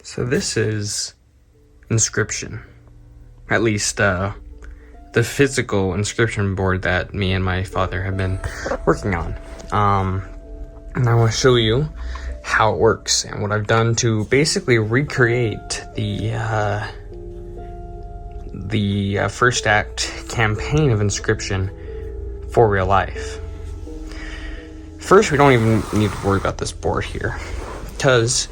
So this is Inscryption, at least the physical Inscryption board that me and my father have been working on. And I want to show you how it works and what I've done to basically recreate the first act campaign of Inscryption for real life. First, we don't even need to worry about this board here, because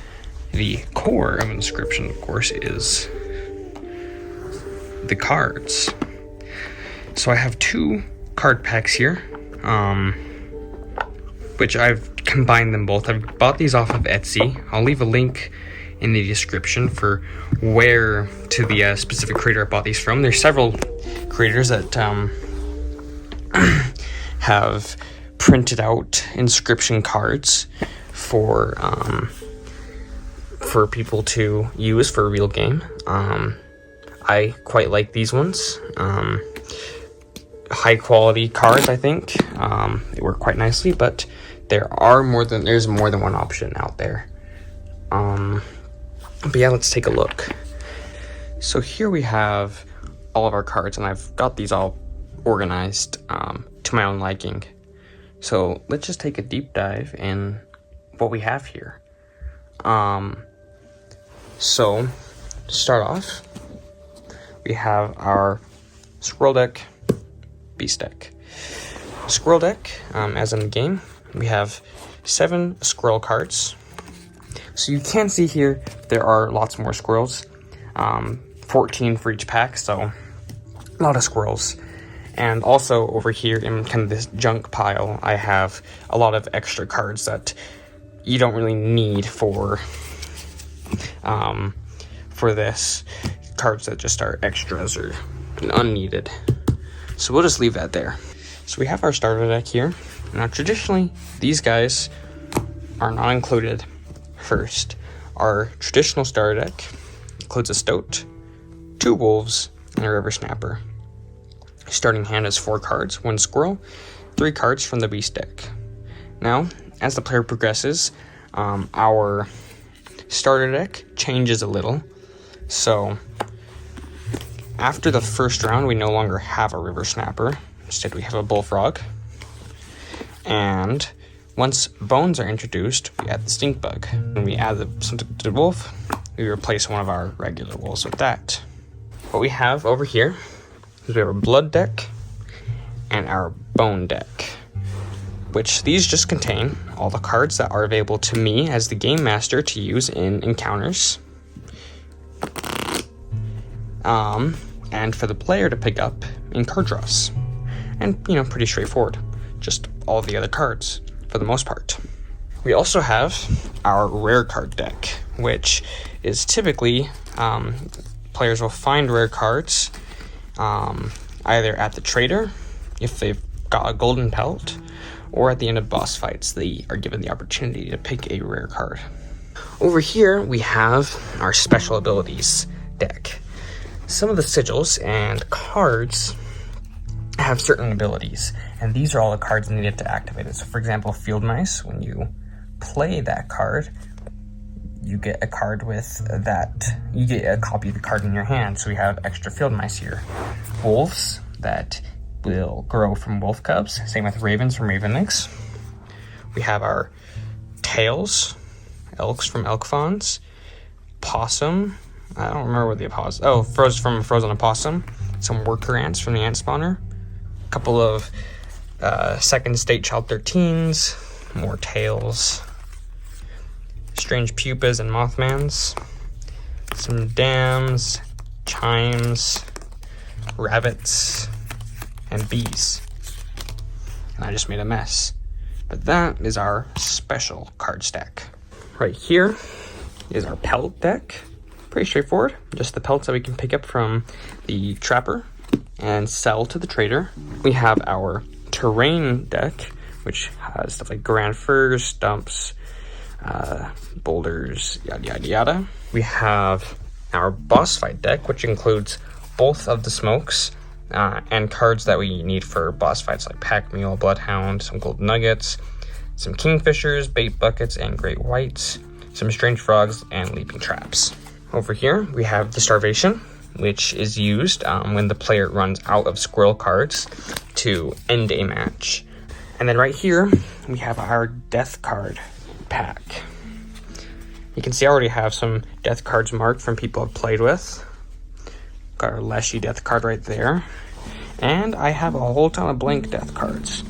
the core of Inscryption, of course, is the cards. So I have 2 card packs here, which I've combined them both. I've bought these off of Etsy. I'll leave a link in the description for where to the specific creator I bought these from. There's several creators that have printed out Inscryption cards for people to use for a real game. I quite like these ones. High quality cards, I think. They work quite nicely, but there's more than one option out there. But yeah, let's take a look. So here we have all of our cards, and I've got these all organized to my own liking. So let's just take a deep dive in what we have here. So to start off, we have our Squirrel deck, Beast deck. Squirrel deck, as in the game, we have 7 squirrel cards. So you can see here there are lots more squirrels, 14 for each pack, so a lot of squirrels. And also over here in kind of this junk pile, I have a lot of extra cards that you don't really need for this. Cards that just are extras or unneeded. So we'll just leave that there. So we have our starter deck here. Now traditionally, these guys are not included first. Our traditional starter deck includes a Stoat, 2 Wolves, and a River Snapper. Starting hand has 4 cards, 1 Squirrel, 3 cards from the Beast deck. Now, as the player progresses, our starter deck changes a little. So after the first round, we no longer have a River Snapper. Instead, we have a Bullfrog. And once bones are introduced, we add the Stink Bug. When we add the wolf, we replace one of our regular wolves with that. What we have over here is we have our Blood deck and our Bone deck, which these just contain all the cards that are available to me as the game master to use in encounters. And for the player to pick up in card draws. And, pretty straightforward. Just all the other cards, for the most part. We also have our rare card deck, which is typically, players will find rare cards, either at the trader, if they've got a golden pelt, or at the end of boss fights, they are given the opportunity to pick a rare card. Over here, we have our special abilities deck. Some of the sigils and cards have certain abilities, and these are all the cards needed to activate it. So for example, Field Mice, when you play that card, you get a card with that, you get a copy of the card in your hand, so we have extra Field Mice here. Wolves, that will grow from wolf cubs, same with ravens from ravenlings. We have our tails, elks from elk fawns, possum, I don't remember what the opossum, from frozen opossum, some worker ants from the ant spawner, a couple of second state child 13s, more tails, strange pupas and mothmans, some dams, chimes, rabbits, and bees. And I just made a mess. But that is our special card stack. Right here is our pelt deck. Pretty straightforward. Just the pelts that we can pick up from the trapper and sell to the trader. We have our terrain deck, which has stuff like grand firs, stumps, boulders, yada yada yada. We have our boss fight deck, which includes both of the smokes and cards that we need for boss fights like Pack Mule, Bloodhound, some gold nuggets, some kingfishers, bait buckets, and great whites, some strange frogs, and leaping traps. Over here, we have the starvation, which is used when the player runs out of squirrel cards to end a match. And then right here, we have our death card pack. You can see I already have some death cards marked from people I've played with. Got our Leshy death card right there. And I have a whole ton of blank death cards.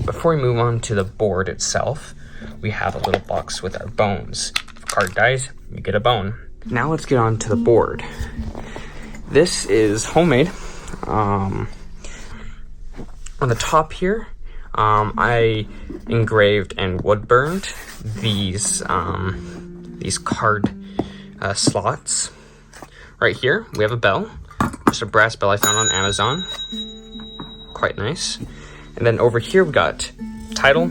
Before we move on to the board itself, we have a little box with our bones. If a card dies, you get a bone. Now let's get on to the board. This is homemade. On the top here, I engraved and wood burned these card slots. Right here, we have a bell. Just a brass bell I found on Amazon. Quite nice. And then over here we got title,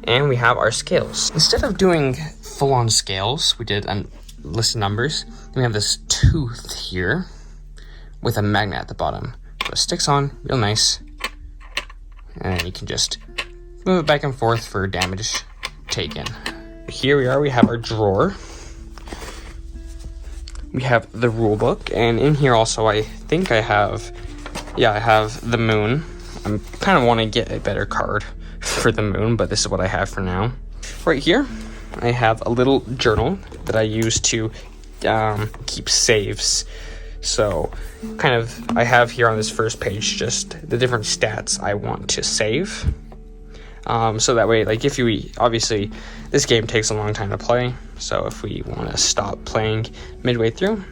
and we have our scales. Instead of doing full-on scales, we did a list of numbers. Then we have this tooth here with a magnet at the bottom. So it sticks on real nice. And you can just move it back and forth for damage taken. Here we are, we have our drawer. We have the rule book, and in here also I think I have the moon. I kind of want to get a better card for the moon, but this is what I have for now. Right here, I have a little journal that I use to keep saves. So I have here on this first page just the different stats I want to save. So that way, like obviously this game takes a long time to play. So if we want to stop playing midway through,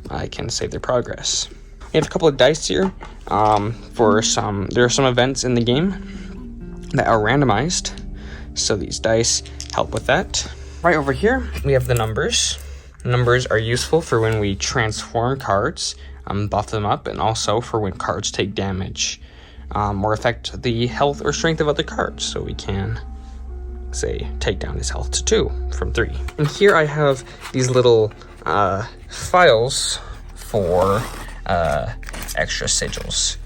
I can save their progress. We have a couple of dice here there are some events in the game that are randomized. So these dice help with that. Right over here, we have the numbers. Numbers are useful for when we transform cards, buff them up, and also for when cards take damage or affect the health or strength of other cards. So we can, say, take down his health to 2 from 3. And here I have these little files for extra sigils.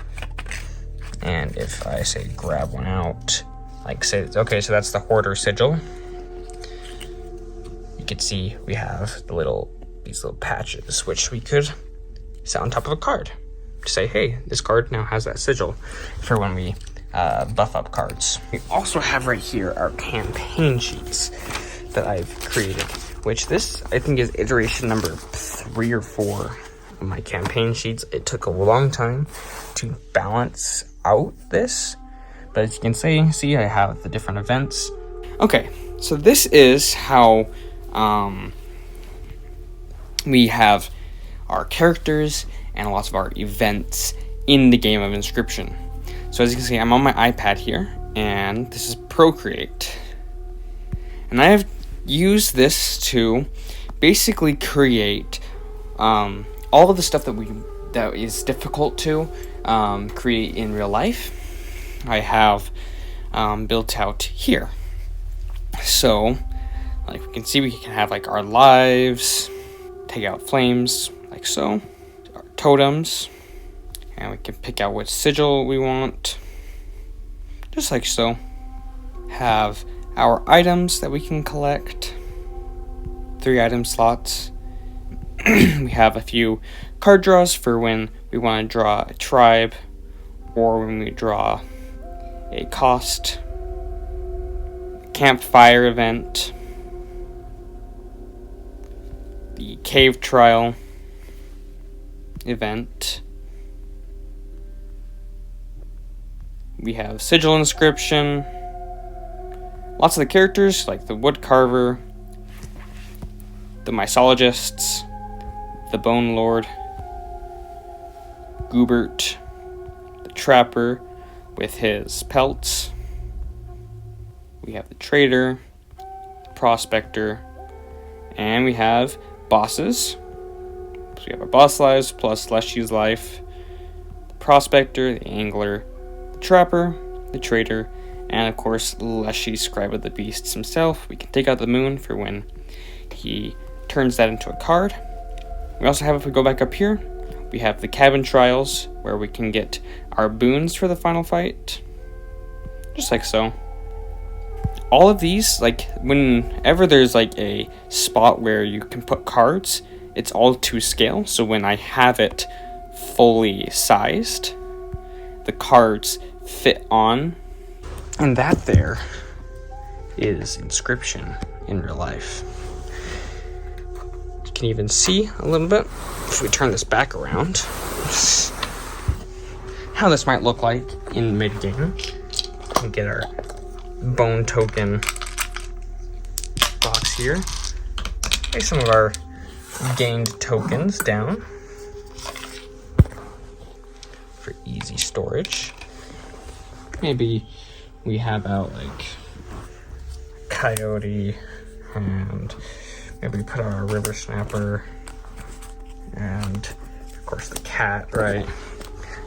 And if I say grab one out, okay, so that's the hoarder sigil. You can see we have these little patches, which we could set on top of a card to say, hey, this card now has that sigil for when we buff up cards. We also have right here our campaign sheets that I've created, which this I think is iteration number 3 or 4 of my campaign sheets. It took a long time to balance out this, but as you can see I have the different events. Okay, so this is how we have our characters and lots of our events in the game of Inscryption. So as you can see, I'm on my iPad here, and this is Procreate. And I have used this to basically create all of the stuff that is difficult to create in real life. I have built out here. So, like we can see, we can have like our lives, take out flames, like so, our totems, and we can pick out which sigil we want, just like so. Have our items that we can collect, 3 item slots. We have a few card draws for when we want to draw a tribe, or when we draw a cost, campfire event, the cave trial event. We have sigil inscription. Lots of the characters, like the wood carver, the mycologists, the bone lord, Goobert, the trapper with his pelts. We have the trader, the prospector, and we have bosses. So we have our boss lives plus Leshy's life, the prospector, the angler, the trapper, the trader, and of course Leshy, scribe of the beasts himself. We can take out the moon for when he turns that into a card. We also have, if we go back up here, we have the cabin trials where we can get our boons for the final fight, just like so. All of these, like whenever there's like a spot where you can put cards, it's all to scale, so when I have it fully sized, the cards fit on. And that there is Inscryption in real life. You can even see a little bit, if we turn this back around, how this might look like in mid-game. We get our bone token box here. Lay some of our gained tokens down for easy storage. Maybe we have out like coyote, and maybe we put out our river snapper, and of course the cat, right?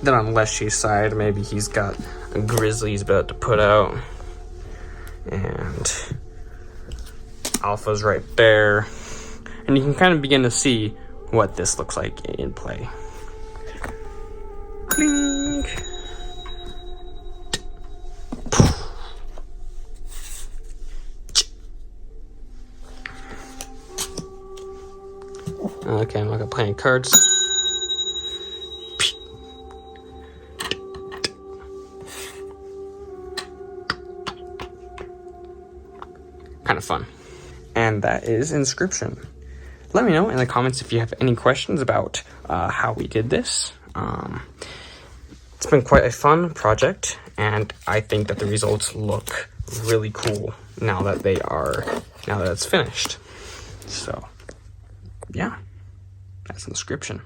Then on Leshy's side, maybe he's got a grizzly he's about to put out, and Alpha's right there. And you can kind of begin to see what this looks like in play. Clink. Okay, I'm not gonna play any cards. Kind of fun. And that is Inscryption. Let me know in the comments if you have any questions about how we did this. It's been quite a fun project, and I think that the results look really cool now that it's finished. So, yeah, that's Inscryption.